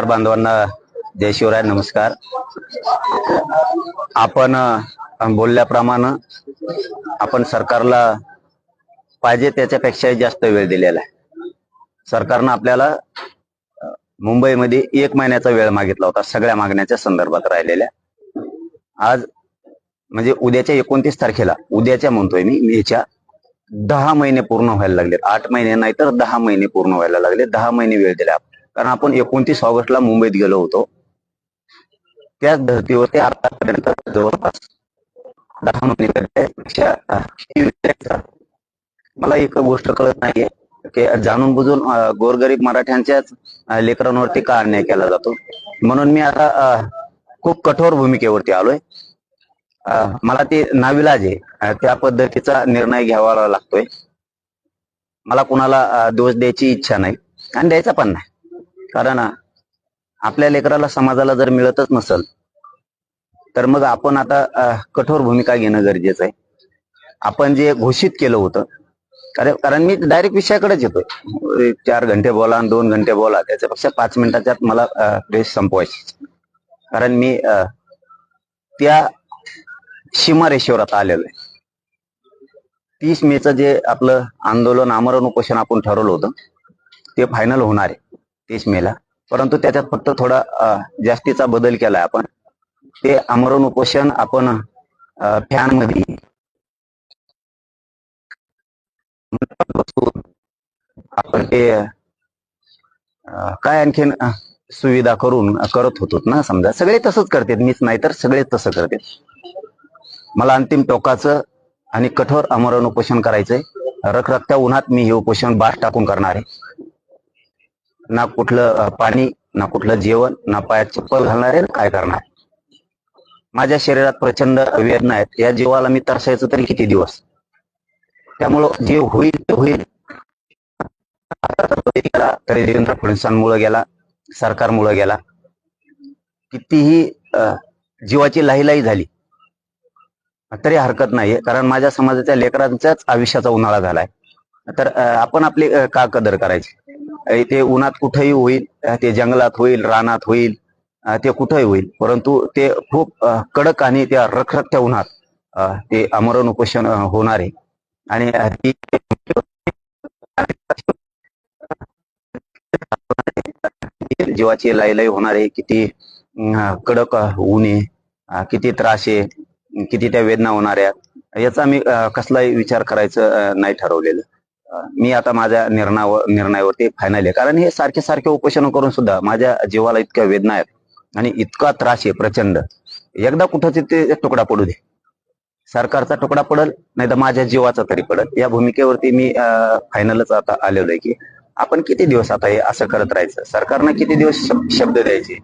बांधवांना जय शिवराय, नमस्कार. आपण बोलल्याप्रमाणे आपण सरकारला पाहिजे त्याच्यापेक्षाही जास्त वेळ दिलेला आहे. सरकारनं आपल्याला मुंबईमध्ये 1 महिन्याचा वेळ मागितला होता सगळ्या मागण्याच्या संदर्भात राहिलेल्या. आज म्हणजे उद्याच्या 29 तारखेला, उद्याच्या म्हणतोय मी, मेच्या 10 महिने पूर्ण व्हायला लागले. 8 महिने नाही तर 10 महिने पूर्ण व्हायला लागले. 10 महिने वेळ दिला, कारण आपण 29 ऑगस्टला मुंबईत गेलो होतो. त्याच धर्तीवरती आतापर्यंत जवळपास 10 महिन्यापेक्षा मला एक गोष्ट कळत नाहीये की जाणून बुजून गोरगरीब मराठ्यांच्याच लेकरांवरती का अन्याय केला जातो. म्हणून मी आता खूप कठोर भूमिकेवरती आलोय. मला ते नाविलाज आहे, त्या पद्धतीचा निर्णय घ्यावा लागतोय. मला कुणाला दोष द्यायची इच्छा नाही आणि द्यायचा पण नाही, कारण आपल्या लेकराला, समाजाला जर मिळतच नसल तर मग आपण आता कठोर भूमिका घेणं गरजेचं आहे. आपण जे घोषित केलं होतं, कारण मी डायरेक्ट विषयाकडेच येतोय. 4 घंटे बोला आणि 2 घंटे बोला, त्याच्यापेक्षा 5 मिनिटाच्यात मला प्रेस संपवायची. कारण मी त्या सीमारेषेवर आता आलेलो आहे. 30 मेचं जे आपलं आंदोलन, आमरण उपोषण आपण ठरवलं होतं ते फायनल होणार आहे 30 मेला. परंतु त्याच्यात फक्त थोडा जास्तीचा बदल केलाय आपण. ते आमरण उपोषण आपण फॅन मध्ये आपण ते काय आणखीन सुविधा करून करत होतो ना. समजा सगळे तसंच करतात, मीच नाही तर सगळे तसं करतात. मला अंतिम टोकाचं आणि कठोर आमरण उपोषण करायचंय. रखरखत्या उन्हात मी हे उपोषण बास टाकून करणार आहे. ना कुठलं पाणी, ना कुठलं जेवण, ना पायात चप्पल घालणार आहे, काय करणार. माझ्या शरीरात प्रचंड वेदना आहेत. या जीवाला मी तरसायचं तरी किती दिवस. त्यामुळं जे होईल ते होईल. तरी देवेंद्र फडणवीसांमुळे गेला, सरकारमुळे गेला. कितीही जीवाची लाहीलाही झाली तरी हरकत नाहीये, कारण माझ्या समाजाच्या लेकरांच्याच आयुष्याचा उन्हाळा झालाय. तर आपण आपली का कदर करायची. ते उन्हात कुठेही होईल, ते जंगलात होईल, रानात होईल, ते कुठेही होईल, परंतु ते खूप कडक आणि त्या रखरखत्या उन्हात ते आमरण उपोषण होणार आहे. आणि जीवाची लाईलाई होणार आहे. किती कडक ऊन आहे, किती त्रास आहे, किती त्या वेदना होणाऱ्या, याचा मी कसलाही विचार करायचं नाही ठरवलेलं. मी आता माझ्या निर्णयावरती फायनल आहे. कारण हे सारखे सारखे उपोषण करून सुद्धा माझ्या जीवाला इतक्या वेदना आहेत आणि इतका त्रास आहे प्रचंड. एकदा कुठंच ते तुकडा पडू दे, सरकारचा तुकडा पडल नाही तर माझ्या जीवाचा तरी पडल. या भूमिकेवरती मी फायनलच आता आलेलो आहे की आपण किती दिवस आता हे असं करत राहायचं. सरकारनं किती दिवस शब्द द्यायचे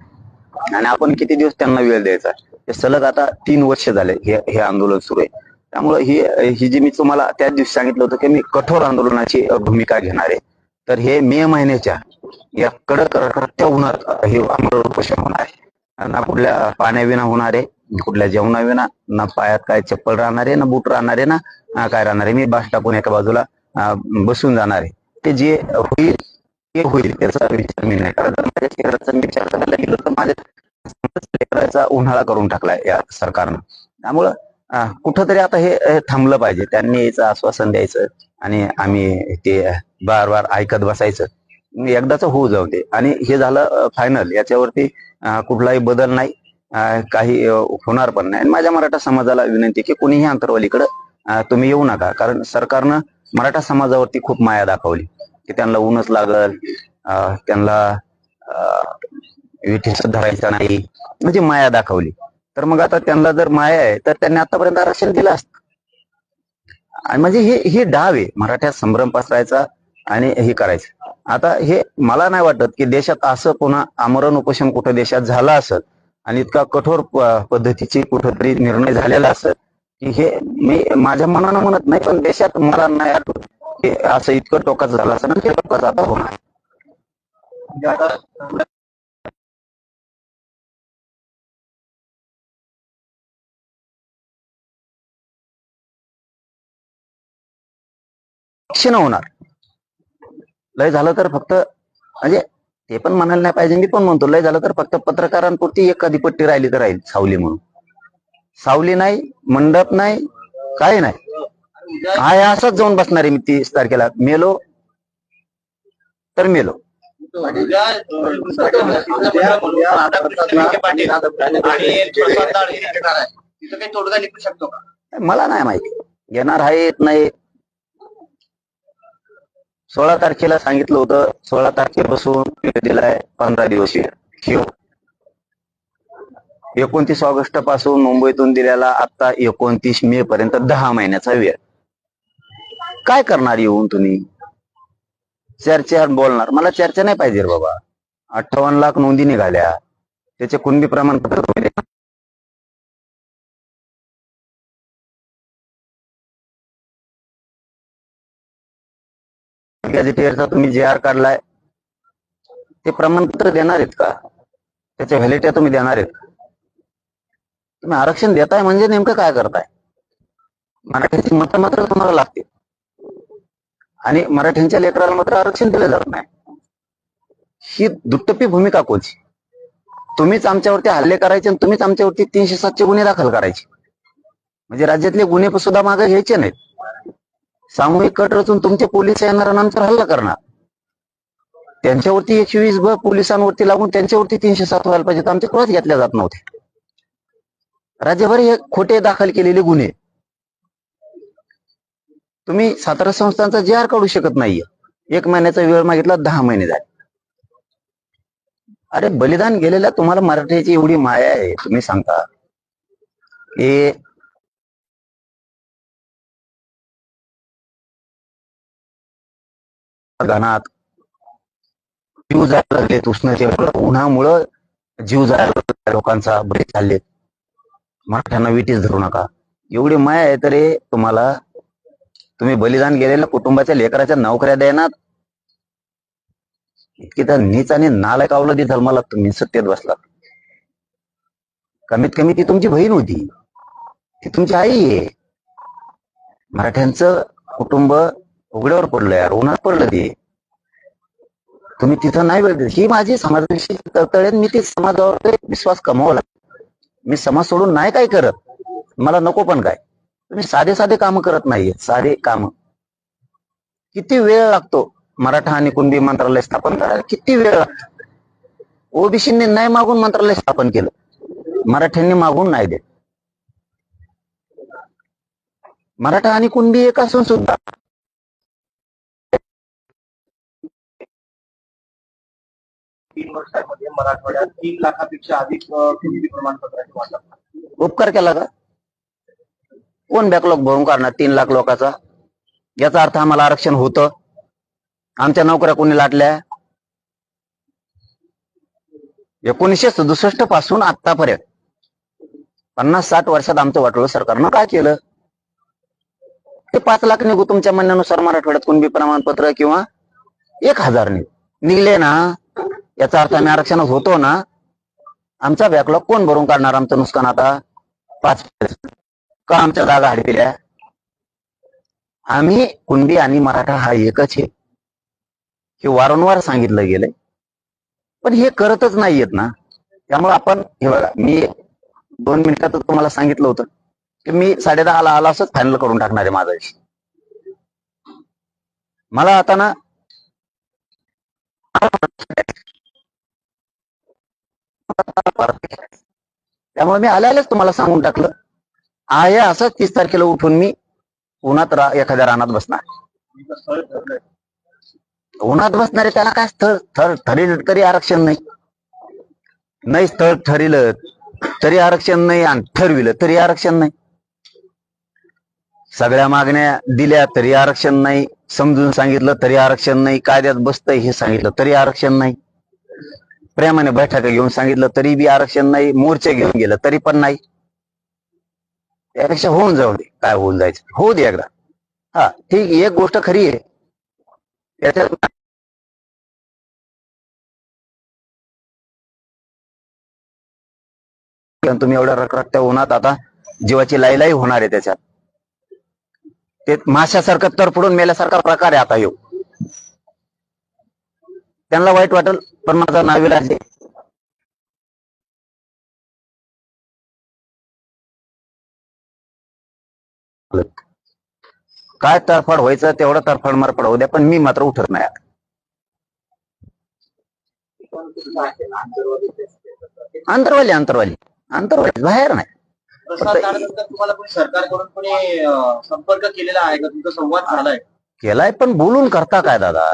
आणि आपण किती दिवस त्यांना वेळ द्यायचा. हे सलग आता 3 वर्ष झाले हे आंदोलन सुरू आहे. त्यामुळे ही जी मी तुम्हाला त्याच दिवशी सांगितलं होतं की मी कठोर आंदोलनाची भूमिका घेणार आहे, तर हे मे महिन्याच्या या कडक रखरखत्या उन्हात हे आमरण उपोषण होणार आहे. ना कुठल्या पाण्याविना होणार आहे, कुठल्या जेवणाविना, ना पायात काय चप्पल राहणार आहे, ना बूट राहणार आहे, ना काय राहणार आहे. मी बास टाकून एका बाजूला बसून जाणार आहे. ते जे होईल ते होईल, त्याचा विचार मी नाही करत. माझ्या शरीराचा विचार करायला गेलो तर माझ्या उन्हाळा करून टाकलाय या सरकारनं. त्यामुळं कुठंतरी आता हे थांबलं पाहिजे. त्यांनी याचं आश्वासन द्यायचं आणि आम्ही ते बार बार ऐकत बसायचं. एकदाच होऊ जाऊ दे आणि हे झालं फायनल. याच्यावरती कुठलाही बदल नाही, काही होणार पण नाही. माझ्या मराठा समाजाला विनंती की कोणीही अंतरवालीकडे तुम्ही येऊ नका, कारण सरकारनं मराठा समाजावरती खूप माया दाखवली की त्यांना ऊनच लागल, त्यांना विठीस धरायचा नाही, म्हणजे माया दाखवली. तर मग आता त्यांना जर माया आहे तर त्यांनी आतापर्यंत आरक्षण दिलं असतं. आणि म्हणजे हे डाव आहे मराठ्यात संभ्रम पसरायचा आणि हे करायचं. आता हे मला नाही वाटत की देशात असं पुन्हा आमरण उपोषण कुठं देशात झालं असेल आणि इतका कठोर पद्धतीची कुठंतरी निर्णय झालेला असेल की हे मी माझ्या मनानं म्हणत नाही, पण देशात मला नाही आठवत की असं इतकं टोकाचं झालं असेल. ते टोकाचं आता होणार. होणार लय झालं तर फक्त म्हणजे हे पण म्हणायला नाही पाहिजे. मी पण म्हणतो लय झालं तर फक्त पत्रकारांपुरती एखादी पट्टी राहिली तर राहील, सावली म्हणून. सावली नाही, मंडप नाही, काही नाही. हा असंच जाऊन बसणार आहे मी 30 तारखेला. मेलो तर मेलो. मला नाही माहिती येणार आहेत नाही. 16 तारखेला सांगितलं होतं, 16 तारखेपासून दिलाय 15 दिवस. 29 ऑगस्ट पासून मुंबईतून दिलेला आता 29 मे पर्यंत 10 महिन्याचा वेळ. काय करणार येऊन तुम्ही? चर्चा बोलणार? मला चर्चा नाही पाहिजे बाबा. 58 लाख नोंदी निघाल्या, त्याचे कुणबी प्रमाणपत्र तुम्ही गॅझेटियरचा तुम्ही जे आर काढलाय ते प्रमाणपत्र देणार आहेत का? त्याच्या व्हॅलिडिटी तुम्ही देणार आहेत? तुम्ही आरक्षण देताय म्हणजे नेमकं काय करताय? मराठ्यांची मतं मात्र तुम्हाला लागते आणि मराठ्यांच्या लेकराला मात्र आरक्षण दिलं जात नाही. ही दुट्टपी भूमिका कोणची? तुम्हीच आमच्यावरती हल्ले करायचे आणि तुम्हीच आमच्यावरती 307 गुन्हे दाखल करायचे. म्हणजे राज्यातले गुन्हे सुद्धा मागे घ्यायचे नाहीत. सामूहिक कट रचून तुमचे पोलीस येणार आणि आमच्यावर हल्ला करणार. त्यांच्यावरती 120 पोलिसांवरती लागून त्यांच्यावरती 307 व्हायला पाहिजे. आमचे क्रॉस घेतल्या जात नव्हते. राज्यभर हे खोटे दाखल केलेले गुन्हे. तुम्ही सातारा संस्थांचा जे आर काढू शकत नाहीये. 1 महिन्याचा वेळ मागितला, 10 महिने झाले. अरे बलिदान गेलेल्या तुम्हाला मराठीची एवढी माया आहे, तुम्ही सांगता की घनात जीव जायला लागलेत, उष्णतेमुळे उन्हामुळं जीव जायला लागला लोकांचा, बरे चाललेत. मराठ्यांना विटीस धरू नका, एवढी माया आहे तरी तुम्हाला. तुम्ही बलिदान गेलेल्या कुटुंबाच्या लेकराच्या नोकऱ्या देणार. इतकी तर नीच आणि नालायक अवलंबित धर्माला तुम्ही सत्तेत बसलात. कमीत कमी ती तुमची बहीण होती, ती तुमची आई आहे. मराठ्यांचं कुटुंब उघड्यावर पडलं यार, उन्हात पडलं ते. तुम्ही तिथं नाही वेळ. ही माझी समाजाविषयी तळतळेल. मी ती समाजावर विश्वास कमवला. मी समाज सोडून नाही काय करत, मला नको पण काय. तुम्ही साधे साधे काम करत नाहीये. साधे काम किती वेळ लागतो? मराठा आणि कुणबी मंत्रालय स्थापन करायला किती वेळ लागतो? ओबीसींनी नाही मागून मंत्रालय स्थापन केलं, मराठ्यांनी मागून नाही देत. मराठा आणि कुणबी एक असून सुद्धा 3 वर्षांमध्ये मराठवाड्यात 3 लाखापेक्षा अधिक कुणबी प्रमाणपत्राचे वाटप. उपकार केला का? कोण बॅकलॉग भरून काढणार 3 लाख लोकांचा? याचा अर्थ आम्हाला आरक्षण होतं, आमच्या नोकऱ्या कोणी लाटल्या? 1967 पासून आतापर्यंत 50-60 वर्षात आमचं वाटोळं सरकारनं काय केलं? ते 5 लाख निघू तुमच्या म्हणण्यानुसार मराठवाड्यात कुणबी प्रमाणपत्र, किंवा 1000 निघले ना, याचा अर्थ आम्ही आरक्षणात होतो ना. आमचा बॅकलॉग कोण भरून काढणार? आमचं नुकसान आता 5 का आमच्या जागा हडविल्या? आम्ही कुणबी आणि मराठा हा एकच आहे, हे वारंवार सांगितलं गेलंय, पण हे करतच नाहीयेत ना. त्यामुळे आपण हे बघा, मी 2 मिनिटात तुम्हाला सांगितलं होतं की मी 10:30 आला असंच फायनल करून टाकणार आहे माझा विषय. मला आता ना त्यामुळे मी आल्यालाच तुम्हाला सांगून टाकलं आहे. असंच 30 तारखेला उठून मी उन्हात एखाद्या रानात बसणार. उन्हात बसणारे त्याला काय स्थळ ठरलं तरी आरक्षण नाही, नाही स्थळ ठरलं तरी आरक्षण नाही, आणि ठरविलं तरी आरक्षण नाही. सगळ्या मागण्या दिल्या तरी आरक्षण नाही, समजून सांगितलं तरी आरक्षण नाही, कायद्यात बसतंय हे सांगितलं तरी आरक्षण नाही, प्रेमाने बैठका घेऊन सांगितलं तरी बी आरक्षण नाही, मोर्चे घेऊन गेलं तरी पण नाही. त्यापेक्षा होऊन जाऊ दे, काय होऊन जायचं होऊ दे एकदा. हा ठीक, एक गोष्ट खरी आहे त्याच्यात. तुम्ही एवढ्या रखरखत्या उन्हात आता जीवाची लाईलाई होणार आहे त्याच्यात. ते माशासारखं तरफडून मेल्यासारखा प्रकार आहे आता येऊ. त्यांना वाईट वाटेल, पण माझा नाविलाज आहे. काय तरफाड व्हायचं तेवढं तरफाड मार पडवू द्या, पण मी मात्र उठत नाही. अंतरवाली अंतरवाली अंतरवाली बाहेर नाही. प्रसाद झाल्यानंतर तुम्हाला कोणी सरकारकडून कोणी संपर्क केलेला आहे का? तुमचा संवाद झालाय? केलाय, पण बोलून करता काय दादा?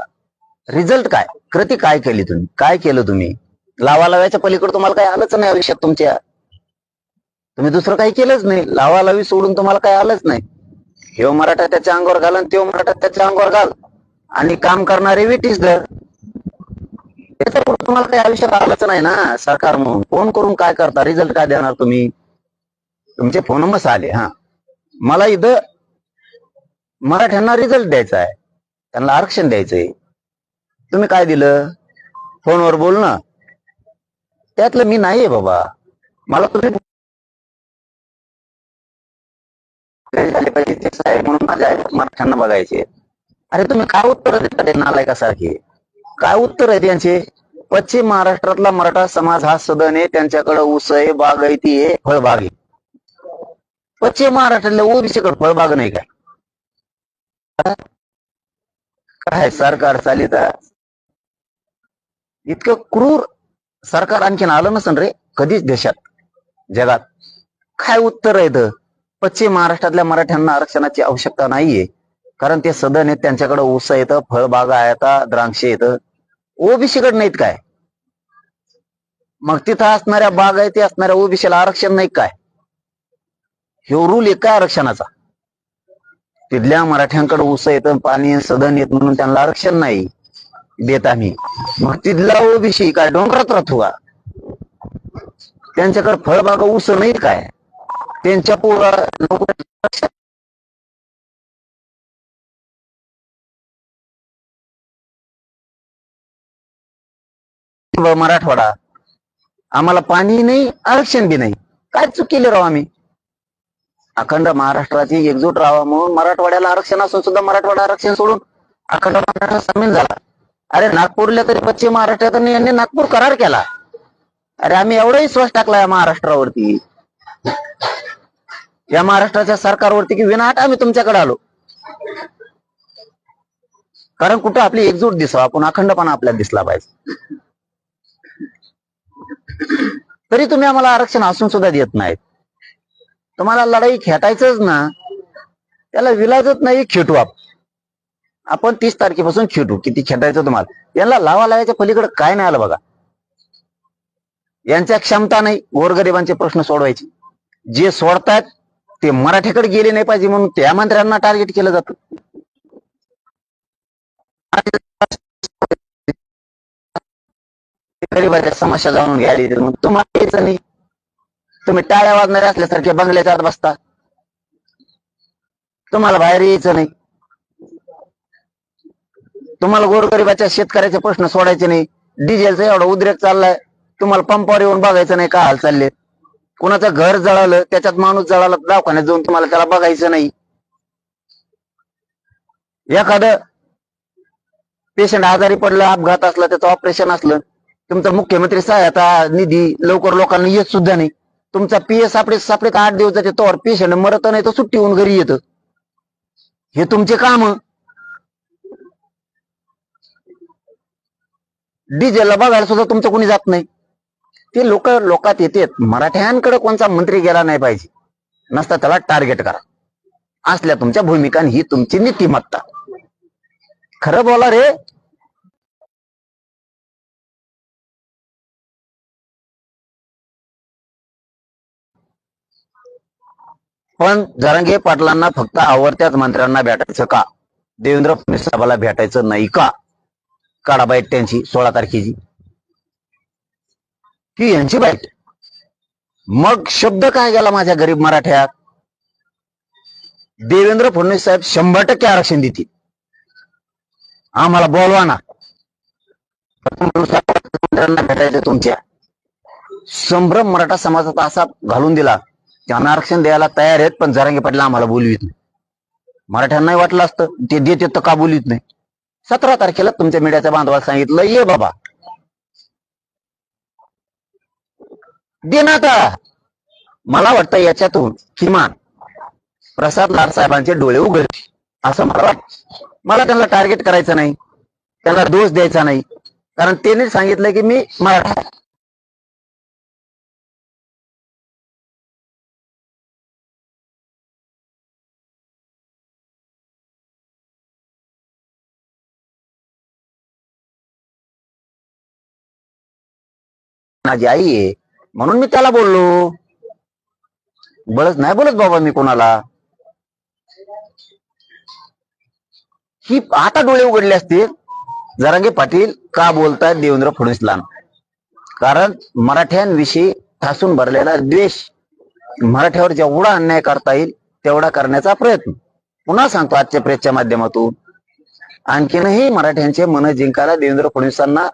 रिझल्ट काय? कृती काय केली तुम्ही? काय केलं तुम्ही? लावालाव्याच्या पलीकडे तुम्हाला काय आलंच नाही आयुष्यात तुमच्या. तुम्ही दुसरं काही केलंच नाही. लावालावी सोडून तुम्हाला काय आलंच नाही. हे मराठा त्याच्या अंगावर घाल आणि तो मराठा त्याच्या अंगावर घाल आणि काम करणारे वेटीस धर. त्याच्यापुढे तुम्हाला काही आयुष्यात आलंच नाही ना. सरकार म्हणून फोन करून काय करता? रिझल्ट काय देणार तुम्ही? तुमचे फोन मस आले. हा, मला इथं मराठ्यांना रिझल्ट द्यायचा आहे, त्यांना आरक्षण द्यायचंय. तुम्ही काय दिलं? फोनवर बोलणं. त्यातलं मी नाहीये बाबा. मला तुम्ही झाले पाहिजे ते साहेब म्हणून माझ्या मराठ्यांना बघायचे. अरे तुम्ही काय उत्तर देता ते नालायकासारखे? काय उत्तर आहे त्यांचे? पश्चिम महाराष्ट्रातला मराठा समाज हा सदन आहे, त्यांच्याकडे ऊस आहे, बागायती आहे, फळबाग आहे. पश्चिम महाराष्ट्रातल्या ओबीसीकडे फळबाग नाही काय? काय सरकार चालित? इतकं क्रूर सरकार आणखीन आलं नसन रे कधीच देशात, जगात. काय उत्तर आहे? पश्चिम महाराष्ट्रातल्या मराठ्यांना आरक्षणाची आवश्यकता नाहीये, कारण ते सदन आहेत, त्यांच्याकडे ऊस येतं, फळबागा आहेत, द्राक्षे येतं. ओबीसीकडे नाहीत काय? मग तिथं असणाऱ्या बागायती असणाऱ्या ओबीसीला आरक्षण नाही काय? हे रूल आहे काय आरक्षणाचा? तिथल्या मराठ्यांकडे ऊस येतं, पाणी, सदन येत म्हणून त्यांना आरक्षण नाही देत आम्ही. मग तिथला ओबीसी काय डोंगरात राहतो का? त्यांच्याकडे फळबागा ऊस नाहीत काय? त्यांच्या पोरा मराठवाडा, आम्हाला पाणी नाही, आरक्षण बी नाही. काय चूक केली राव आम्ही? अखंड महाराष्ट्राची एकजूट राहावा म्हणून मराठवाड्याला आरक्षण असून सुद्धा मराठवाडा आरक्षण सोडून अखंड महाराष्ट्र सामील झाला. अरे नागपूरला तरी पश्चिम महाराष्ट्रात यांनी नागपूर करार केला. अरे आम्ही एवढा विश्वास टाकला या महाराष्ट्रावरती, या महाराष्ट्राच्या सरकारवरती, की विनाट आम्ही तुमच्याकडे आलो. कारण कुठं आपली एकजूट दिसावं, आपण अखंडपणा आपल्याला दिसला पाहिजे. तरी तुम्ही आम्हाला आरक्षण असून सुद्धा देत नाहीत. तुम्हाला लढाई खेटायचंच ना, त्याला विलाजच नाही. खेटू आपण 30 तारखेपासून खेटू. किती खेटायचं तुम्हाला? यांना लावा लावायच्या पलीकडे काय नाही आलं बघा. यांच्या क्षमता नाही गोरगरिबांचे प्रश्न सोडवायचे. जे सोडतायत ते मराठीकडे गेले नाही पाहिजे म्हणून त्या मंत्र्यांना टार्गेट केलं जातं. गरीबाच्या समस्या जाणून घ्यायला मग तुम्हाला यायचं नाही. तुम्ही टाळ्या वाजणारे असल्यासारखे बंगल्याच्या आत बसता. तुम्हाला बाहेर यायचं नाही. तुम्हाला गोरगरिबाच्या शेतकऱ्याचे प्रश्न सोडायचे नाही. डिझेलचा एवढा उद्रेक चाललाय, तुम्हाला पंपावर येऊन बघायचं नाही का हाल चालले. कुणाचं घर जळालं, त्याच्यात माणूस जळाला, दवाखान्यात जाऊन तुम्हाला त्याला बघायचं नाही. एखादं पेशंट आजारी पडलं, अपघात असला, त्याचं ऑपरेशन असलं, तुमचा मुख्यमंत्री सहायता निधी लवकर लोकांना येत सुद्धा नाही. तुमचा पीएस सापडे 8 दिवस जाते, तोवर पेशंट मरत नाही तर सुट्टी होऊन घरी येतं. हे तुमचे काम. डिझेलला बघायला सुद्धा तुमचं कोणी जात नाही. ते लोकात येतात. मराठ्यांकडे कोणता मंत्री गेला नाही पाहिजे, नसता त्याला टार्गेट करा. असल्या तुमच्या भूमिका, ही तुमची नीतिमत्ता. खरं बोला रे. पण जरांगे पाटलांना फक्त आवडत्याच मंत्र्यांना भेटायचं का? देवेंद्र फडणवीस साहेबाला भेटायचं नाही का? काढा बाईट त्यांची 16 तारखेची, की यांची बाईट. मग शब्द काय गेला माझ्या गरीब मराठ्यात? देवेंद्र फडणवीस साहेब 100% आरक्षण देतील. आम्हाला बोलवा ना. मंत्र्यांना भेटायचं तुमच्या. संभ्रम मराठा समाजाचा असा घालून दिला, त्यांना आरक्षण द्यायला तयार आहेत, पण जरांगे पाटील आम्हाला बोलवीत नाही. मराठ्यांनाही वाटलं असतं ते देत तर का बोलवीत नाही. 17 तारखेला तुमच्या मीडियाच्या बांधवाला सांगितलं ये बाबा दे ना आता. मला वाटतं याच्यातून किमान प्रसाद लाड साहेबांचे डोळे उघडतील असं मला वाटतं. मला त्यांना टार्गेट करायचं नाही, त्यांना दोष द्यायचा नाही, कारण त्यांनी सांगितलं की मी मराठा. माझी आई आहे म्हणून मी त्याला बोललो, बळच नाही बोलत बाबा मी कोणाला. ही आता डोळे उघडले असतील जरांगे पाटील का बोलतायत देवेंद्र फडणवीसला, कारण मराठ्यांविषयी ठासून भरलेला द्वेष, मराठ्यावर जेवढा अन्याय करता येईल तेवढा करण्याचा प्रयत्न. पुन्हा सांगतो आजच्या प्रेसच्या माध्यमातून, आणखीनही मराठ्यांचे मन जिंकायला देवेंद्र फडणवीसांना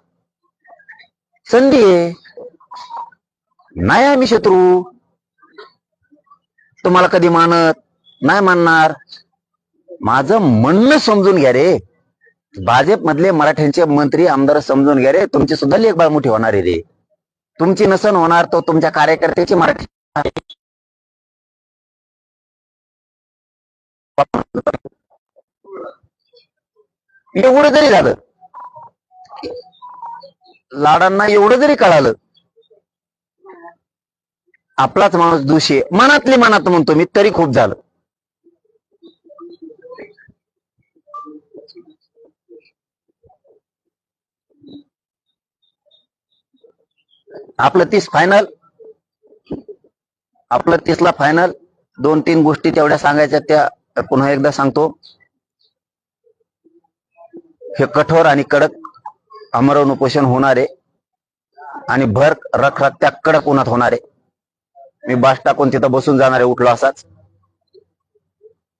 संधी आहे. नाही आम्ही शत्रू, तुम्हाला कधी मानत नाही, मानणार. माझं म्हणणं समजून घ्या रे, भाजप मधले मराठ्यांचे मंत्री आमदार समजून घ्या रे, तुमची सुद्धा लेखबाळ मोठी होणार आहे रे. तुमची नसन होणार तो तुमच्या कार्यकर्त्याची मराठी. एवढं जरी झालं, लाडांना एवढं जरी कळालं आपलाच माणूस दोषी आहे, मनातली मनात म्हणतो मी, तरी खूप झालं. आपलं 30 फायनल, आपलं 30ला फायनल. 2-3 गोष्टी तेवढ्या सांगायच्या, त्या पुन्हा एकदा सांगतो. हे कठोर आणि कडक आमरण उपोषण होणार आहे आणि भर रखरखत्या कडक उन्हात होणार आहे. मी बास टाकून तिथं बसून जाणार आहे उठलो असाच.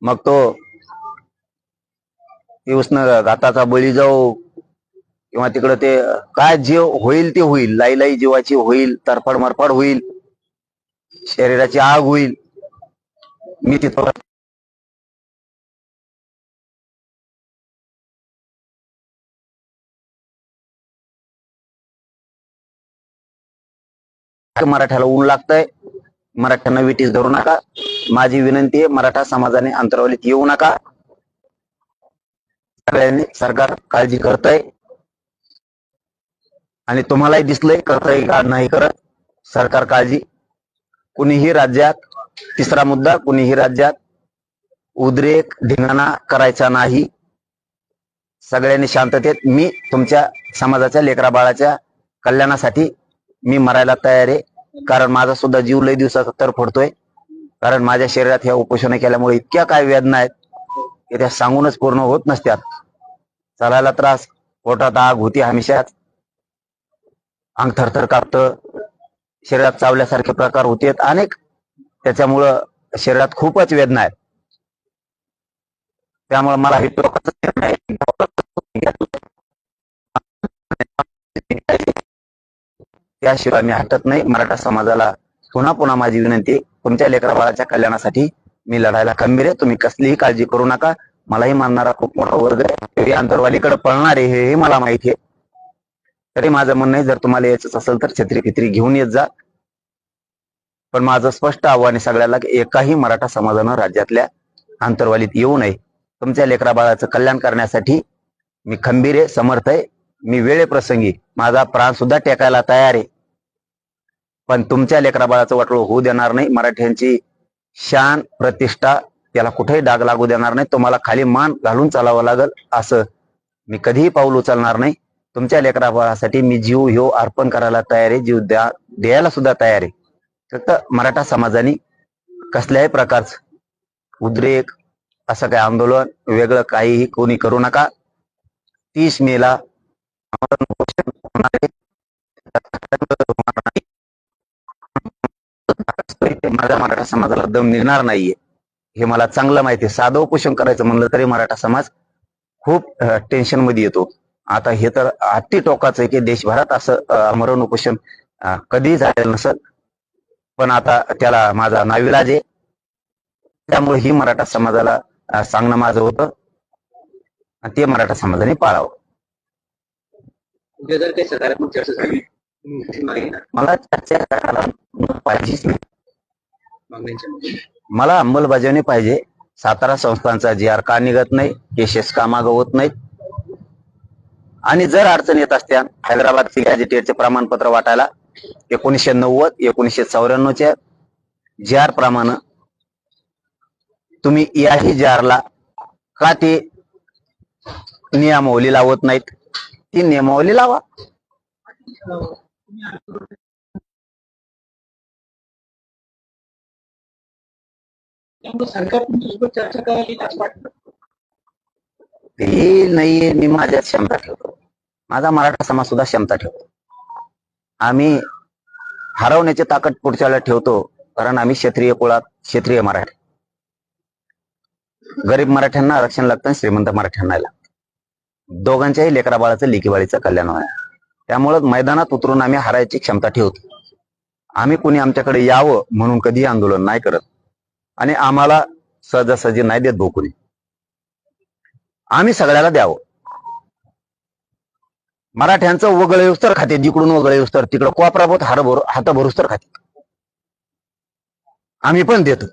मग तो उष्ण घाताचा बळी जाऊ किंवा तिकडं ते काय जीव होईल ते होईल, लाई लाई जीवाची होईल, तरफड मरफड होईल, शरीराची आग होईल, मी तिथं मराठ्याला ऊन लागतंय, मराठ्यांना विटीस धरू नका. माझी विनंती आहे, मराठा समाजाने अंतरावलीत येऊ नका. सगळ्यांनी सरकार काळजी करतंय आणि तुम्हालाही दिसलंय करतंय का नाही करत सरकार काळजी. कुणीही राज्यात, तिसरा मुद्दा, कुणीही राज्यात उद्रेक धिंगाणा करायचा नाही. सगळ्यांनी शांततेत, मी तुमच्या समाजाच्या लेकरा बाळाच्या कल्याणासाठी मी मरायला तयार आहे, कारण माझा सुद्धा जीव लय दिवसाचा तर फोडतोय. कारण माझ्या शरीरात ह्या उपोषण केल्यामुळे इतक्या काय वेदना आहेत की त्या सांगूनच पूर्ण होत नसत्यात. चालायला त्रास, पोटात आग होती हमेशाच, अंग थरथर कापतं, शरीरात चावल्यासारखे प्रकार होते अनेक, त्याच्यामुळं शरीरात खूपच वेदना आहेत. त्यामुळे मला हे त्याशिवाय मी हटत नाही. मराठा समाजाला पुन्हा पुन्हा माझी विनंती, तुमच्या लेकरा बाळाच्या कल्याणासाठी मी लढायला खंबीर आहे. तुम्ही कसलीही काळजी करू नका. मलाही मानणारा खूप मोठा वर्ग आहे, अंतरवालीकडे पळणार आहे हे मला माहिती आहे. तरी माझं म्हणणं आहे, जर तुम्हाला यायचं असेल तर छत्री फित्री घेऊन येत जा. पण माझं स्पष्ट आव्हान आहे सगळ्याला की एकाही मराठा समाजानं राज्यातल्या अंतरवालीत येऊ नये. तुमच्या लेकरा बाळाचं कल्याण करण्यासाठी मी खंबीर आहे, समर्थ आहे. मी वेळेप्रसंगी माझा प्राण सुद्धा टेकायला तयार आहे, पण तुमच्या लेकरा बाळाचं वाटोळं होऊ देणार नाही. मराठ्यांची शान प्रतिष्ठा त्याला कुठेही डाग लागू देणार नाही. तुम्हाला खाली मान घालून चालावं लागल असं मी कधीही पाऊल उचलणार नाही. तुमच्या लेकरा बाळासाठी मी जीव ह्यो अर्पण करायला तयार आहे, जीव द्यायला सुद्धा तयार आहे. फक्त मराठा समाजाने कसल्याही प्रकारचं उद्रेक, असं काही आंदोलन वेगळं काहीही कोणी करू नका. 30 मेला माझ्या मराठा समाजाला दम निघणार नाहीये हे मला चांगलं माहिती आहे. साधं उपोषण करायचं म्हणलं तरी मराठा समाज खूप टेन्शन मध्ये येतो. आता हे तर अति टोकाचं आहे की देशभरात असं आमरण उपोषण कधी झालेलं नसत, पण आता त्याला माझा नाविलाज आहे. त्यामुळे ही मराठा समाजाला सांगणं माझं होतं. आणि ते मराठा समाजाने पाळावं. उद्या जर काही सकारात्मक चर्चा झाली मला चर्चा करायला पाहिजेच नाही. मागण्यांच्या मध्ये मला अंमलबजावणी पाहिजे. सातारा संस्थांचा GR का निघत नाही, केसेस का मागं होत नाहीत, आणि जर अडचण येत असत्या हैदराबाद गॅझेटेडचे प्रमाणपत्र वाटायला 1990 1994च्या GR प्रमाणे तुम्ही याही GR ला का ते नियमावली लावत नाहीत, ती नियमावली लावा. सरकार तुमच्यासोबत चर्चा करायला वाटतं ते नाहीये. मी माझ्यात क्षमता ठेवतो, माझा मराठा समाज सुद्धा क्षमता ठेवतो. आम्ही हरवण्याची ताकद पुढच्या वेळेला ठेवतो, कारण आम्ही क्षत्रिय कुळात क्षत्रिय मराठी. गरीब मराठ्यांना आरक्षण लागतं, श्रीमंत मराठ्यांना लागतं. दोघांच्याही लेकरा बाळाचं लेकीबाळीचं कल्याण व्हावं. त्यामुळं मैदानात उतरून आम्ही हरायची क्षमता ठेवतो. आम्ही कोणी आमच्याकडे यावं म्हणून कधीही आंदोलन नाही करत, आणि आम्हाला सहजासहजी नाही देत भाऊ कोणी. आम्ही सगळ्याला द्यावं. मराठ्यांचं वगळ येऊस्तर खाते, जिकडून वगळ येऊस्तर तिकडं कोपराभूत हात भरूस्तर खाते. आम्ही पण देतो,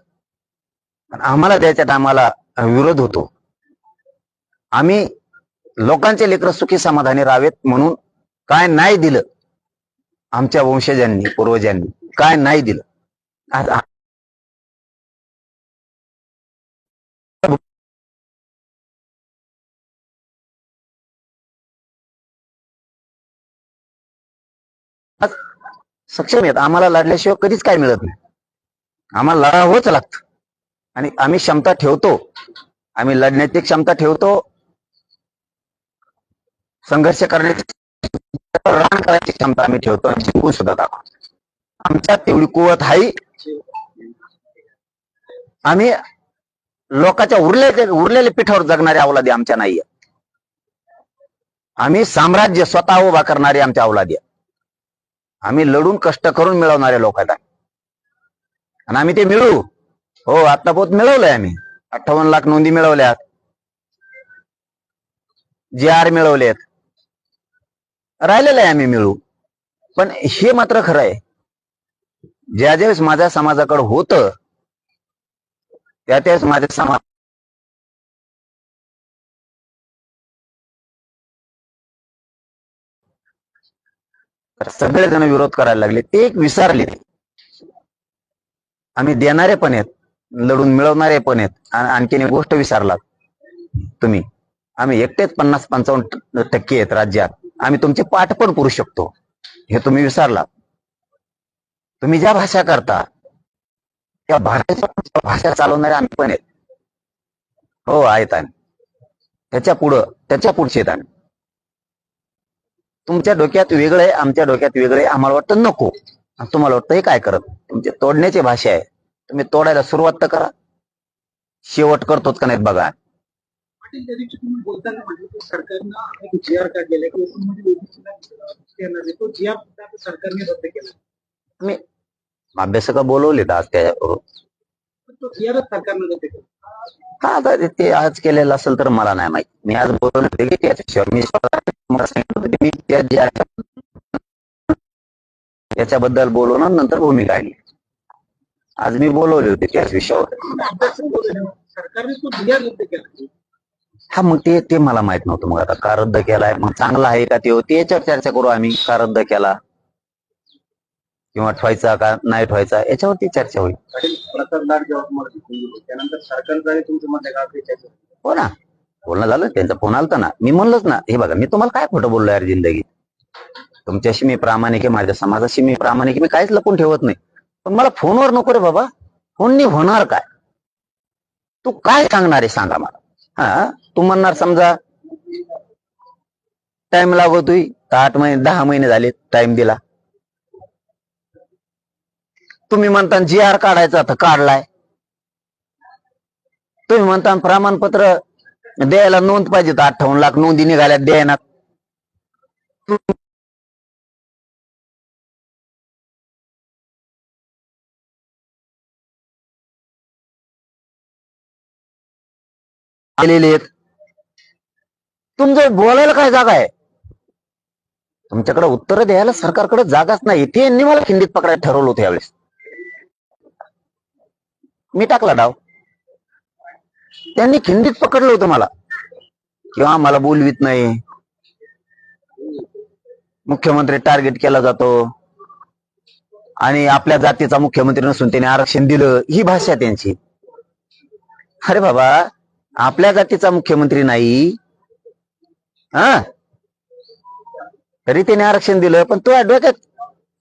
आम्हाला द्यायच्या टायमाला विरोध होतो. आम्ही लोकांचे लेकरं सुखी समाधानी राहावेत म्हणून काय नाही दिलं, आमच्या वंशजांनी पूर्वजांनी काय नाही दिलं. आज सक्षम आहेत. आम्हाला लढल्याशिवाय कधीच काय मिळत नाही. आम्हाला लढावंच लागतं, आणि आम्ही क्षमता ठेवतो. आम्ही लढण्याची क्षमता ठेवतो, संघर्ष करण्याची, रान करायची क्षमता आम्ही ठेवतो, आणि जिंकून सुद्धा दाखवतो. आमच्यात तेवढी कुवत आहे. आम्ही लोकांच्या उरलेल्या पिठावर जगणारे अवलादी आमच्या नाहीये. आम्ही साम्राज्य स्वतः उभा करणारे आमच्या अवलादी. आम्ही लढून कष्ट करून मिळवणारे लोक आहेत, आणि आम्ही ते मिळवू. हो, आतापर्यंत मिळवलंय आम्ही. 58 लाख नोंदी मिळवल्यात, GR मिळवलेत, राहिलेलं आहे आम्ही मिळू. पण हे मात्र खरं आहे, ज्या ज्यावेळेस माझ्या समाजाकडे होतं त्या त्यावेळेस माझ्या समाज सगळेजण विरोध करायला लागले. ते एक विसरले. आम्ही देणारे पण आहेत, लढून मिळवणारे पण आहेत. आणखीन एक गोष्ट विसरलात तुम्ही, आम्ही एकटेच 50-55% आहेत राज्यात. आम्ही तुमचे पाठ पण पुरू शकतो, हे तुम्ही विसरलात. तुम्ही ज्या भाषा करता त्या भाषा चालवणारे आम्ही पण आहेत. हो, आहेत. आम्ही त्याच्या पुढचे आहेत. आम्ही, तुमच्या डोक्यात वेगळं आहे, आमच्या डोक्यात वेगळं आहे. आम्हाला वाटतं नको, तुम्हाला वाटतं हे काय करत. तुमची तोडण्याची भाषा आहे. तुम्ही तोडायला सुरुवात तर करा, शेवट करतोच का नाहीत बघा. पाटील, त्या दिवशी तुम्ही बोलताना म्हटलं की सरकारनं एक GR काढलेला आहे की तो GR सरकारने रद्द केला. तुम्ही अभ्यासक बोलवलेत आज त्याच्याबरोबर. तो GR सरकारनं रद्द केला. हा, आता ते आज केलेलं असेल तर मला नाही माहिती. मी आज बोलवलं की त्याच्याशिवाय मी मला सांगितलं की मी त्याच्याबद्दल बोलवणार, नंतर भूमिका काढली. आज मी बोलवले होते त्याच विषयावर. सरकारने तो GR रद्द केला. हा, मग ते मला माहित नव्हतं. मग आता का रद्द केलाय, मग चांगला आहे का ते याच्यावर चर्चा करू आम्ही. का रद्द केला किंवा ठेवायचा का नाही ठेवायचा याच्यावरती चर्चा होईल. प्रसाद लाड जेव्हा तुम्हाला त्यानंतर सरकारचा तुमच्या मध्ये काय? हो ना, बोलणं झालं, त्यांचा फोन आलता ना. मी म्हणलंच ना, हे बघा मी तुम्हाला काय खोटं बोललो यार जिंदगी. तुमच्याशी मी प्रामाणिक आहे, माझ्या समाजाशी मी प्रामाणिक आहे, मी काहीच लपून ठेवत नाही. पण मला फोनवर नको रे बाबा. फोननी होणार काय, तू काय सांगणार आहे सांगा मला. हा, तू म्हणणार समजा टाइम लागतोय, 8 महिने 10 महिने झाले टाइम दिला. तुम्ही म्हणता GR काढायचा तर काढलाय. तुम्ही म्हणता प्रमाणपत्र द्यायला नोंद पाहिजे, तर 58 लाख नोंदी निघाल्यात द्यायना. आलेले आहेत. तुमचं बोलायला काय जागा आहे? तुमच्याकडे उत्तर द्यायला सरकारकडे जागाच नाही. ते यांनी मला खिंडीत पकडायला ठरवलं होतं यावेळेस. मी टाकला डाव. त्यांनी खिंडीत पकडलं होतं मला, किंवा मला बोलवीत नाही, मुख्यमंत्री टार्गेट केला जातो, आणि आपल्या जातीचा मुख्यमंत्री नसून त्याने आरक्षण दिलं, ही भाषा त्यांची. अरे बाबा, आपल्या जातीचा मुख्यमंत्री नाही हा, तरी त्याने आरक्षण दिलं, पण तुझ्या डोक्यात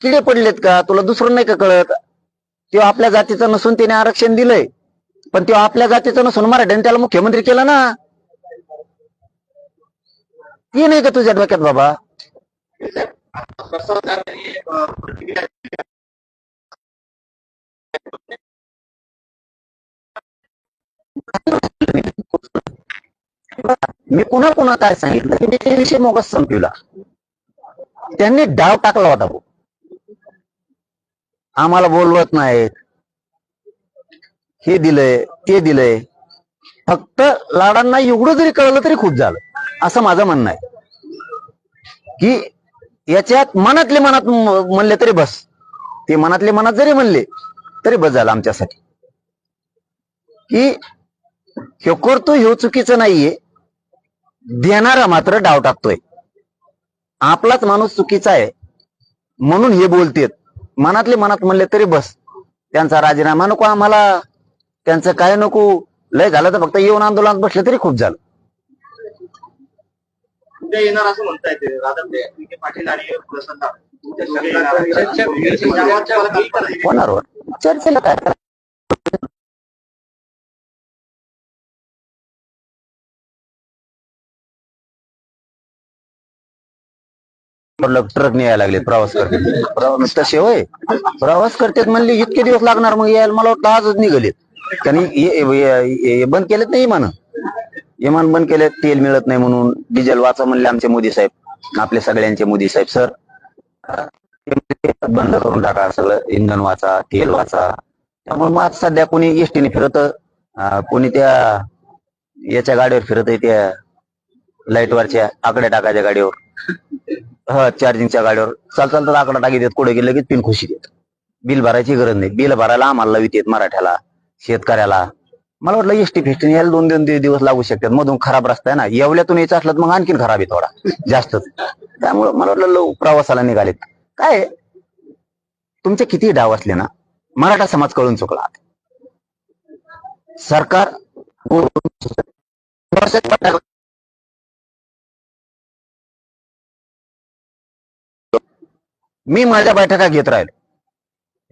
किडे पडलेत का? तुला दुसरं नाही का कळत? तो आपल्या जातीचा नसून त्याने आरक्षण दिलंय, पण तो आपल्या जातीचा नसून मराठ्याने त्याला मुख्यमंत्री केलं ना. ती नाही का तुझ्या डोक्यात बाबा? मी पुन्हा पुन्हा काय सांगितलं की ते विषय मोगस संपविला. त्यांनी डाव टाकला होता भाऊ. आम्हाला बोलवत नाहीत, हे दिलंय ते दिलंय. फक्त लाडांना एवढं जरी कळलं तरी खूप झालं, असं माझं म्हणणं आहे. की याच्यात मनातले मनात म्हणले तरी बस, ते मनातले मनात जरी म्हणले तरी बस झालं आमच्यासाठी. की ह्यो करतो ह्यो चुकीचं नाहीये, देणारा मात्र डाव टाकतोय. आपलाच माणूस चुकीचा आहे म्हणून हे बोलतेत. मनातले मनात म्हणले तरी बस, त्यांचा राजीनामा नको आम्हाला, त्यांचं काय नको, लय झालं तर फक्त येऊन आंदोलनात बसले तरी खूप झालं. उद्या येणार असं म्हणता येते राधाकृष्ण पाटील आणि प्रसाद होणार चर्चेला काय करायचं? ट्रक न्यायला लागले प्रवास करतात तसे होय, प्रवास करतात म्हणले इतके दिवस लागणार, मग यायला मला वाटतं आजच निघालेत. त्यांनी बंद केलेत नाही विमान बंद केलेत, तेल मिळत नाही म्हणून. डिझेल वाचा म्हणले आमचे मोदी साहेब, आपले सगळ्यांचे मोदी साहेब. सर बंद करून टाका सगळं, इंधन वाचा, तेल वाचा. त्यामुळे मग सध्या कोणी एसटीने फिरत, कोणी त्या याच्या गाडीवर फिरत आहे, त्या लाईटवरच्या आकडे टाकायच्या गाडीवर, चार्जिंगच्या गाडीवर चालतात आकडा टाकी देत, कुठे गेले की पिन खुशी देत. बिल भरायची गरज नाही, बिल भरायला आम्हाला येतात, मराठ्याला, शेतकऱ्याला. मला वाटलं एसटी फेस्टीने यायला 2-2 दिवस लागू शकतात, मधून खराब रस्ता आहे ना, येवल्यातून यायचं असलं तर मग आणखीन खराब आहे थोडा जास्तच. त्यामुळे मला वाटलं प्रवासाला निघालेत. काय तुमचे किती डाव असले ना, मराठा समाज कळून चुकला. सरकार मी माझ्या बैठका घेत राहिलो,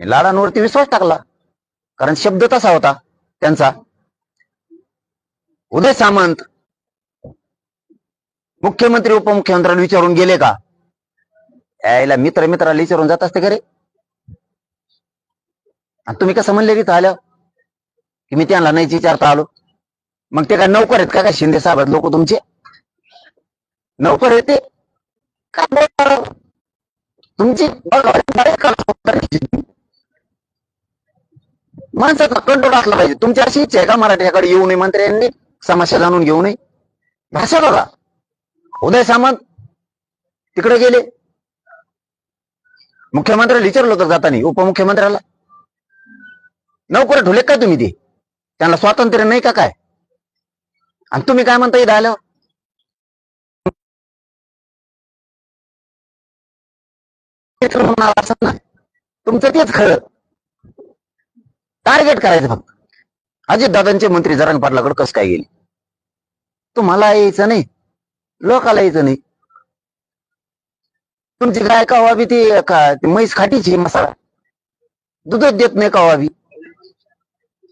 लाडांवरती विश्वास टाकला, कारण शब्द तसा होता त्यांचा. उदय सामंत मुख्यमंत्री उपमुख्यमंत्र्यांना विचारून गेले का? यायला मित्राला विचारून जात असते का रे? आणि तुम्ही कसं म्हणले तिथं आल्या की मी त्यांना नाही विचारता आलो? मग ते काय नौकर आहेत का? काय शिंदे साहेब लोक तुमचे नौकर आहेत ते? काय तुमची माणसाचा कंट्रोल असला पाहिजे. तुमची अशी इच्छा आहे का मराठ्याकडे येऊ नये, मंत्र्यांनी समस्या जाणून घेऊ नये? भाषा बघा. उदय सामंत तिकडे गेले, मुख्यमंत्र्याला विचारलं होतं जाताना, उपमुख्यमंत्र्याला. नोकर ठेवले काय तुम्ही? ते त्यांना स्वातंत्र्य नाही का काय? आणि तुम्ही काय म्हणता इथं आल्यावर? तुमचं तेच खरं. टार्गेट करायचं फक्त. अजित दादांचे मंत्री जरांगे पाटलाकडे कसं काय गेले? तुम्हाला यायचं नाही, लोकाला यायचं नाही. तुमची गाय कवा बी ती म्हैस खाटीची मसाला दूधच देत नाही कवा बी.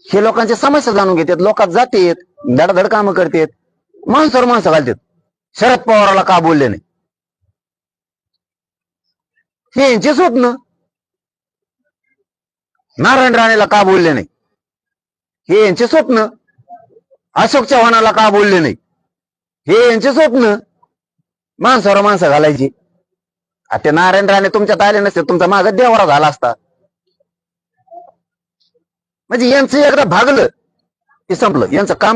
हे लोकांच्या समस्या जाणून घेतात, लोकात जातेत, धडधड कामं करतात, माणसावर माणसं घालतात. शरद पवाराला का बोलले नाही? हे यांचे स्वप्न. नारायण राणेला का बोलले नाही? हे यांचे स्वप्न. अशोक चव्हाणाला का बोलले नाही? हे यांचे स्वप्न. माणसावर माणसं घालायची. ते नारायण राणे तुमच्यात आले नसते, तुमचा मागं देवरा झाला असता. म्हणजे यांचं एकदा भागलं की संपलं, यांचं काम